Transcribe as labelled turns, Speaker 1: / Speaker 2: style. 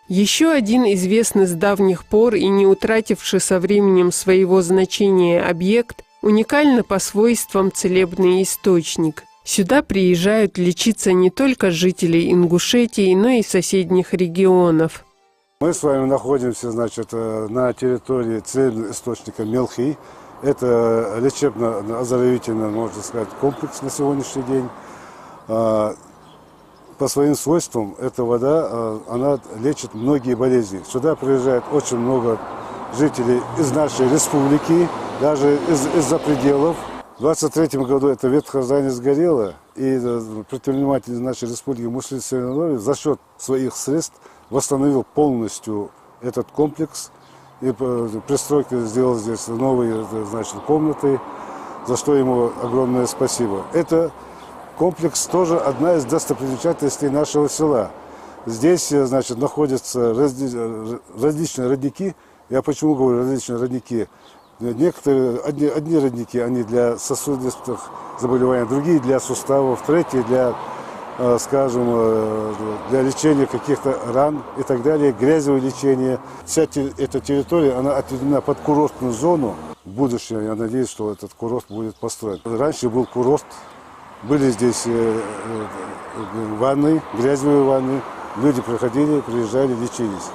Speaker 1: Еще один известный с давних пор и не утративший со временем своего значения объект – уникально по свойствам целебный источник. Сюда приезжают лечиться не только жители Ингушетии, но и соседних регионов.
Speaker 2: Мы с вами находимся, значит, на территории целебного источника Мелхий. Это лечебно-оздоровительный, можно сказать, комплекс на сегодняшний день. По своим свойствам эта вода, она лечит многие болезни. Сюда приезжает очень много жителей из нашей республики, даже из-за пределов. В 23 году это ветхое здание сгорело, и предприниматель нашей республики Муслим Селенович за счет своих средств восстановил полностью этот комплекс. И пристройки сделал здесь новые, значит, комнаты, за что ему огромное спасибо. Это комплекс тоже одна из достопримечательностей нашего села. Здесь, значит, находятся различные родники. Я почему говорю различные родники? Некоторые, одни родники, они для сосудистых заболеваний, другие для суставов, третьи для, скажем, для лечения каких-то ран и так далее, грязевое лечение. Вся эта территория, она отведена под курортную зону. В будущем, я надеюсь, что этот курорт будет построен. Раньше был курорт, были здесь ванны, грязевые ванны. Люди приходили, приезжали, лечились.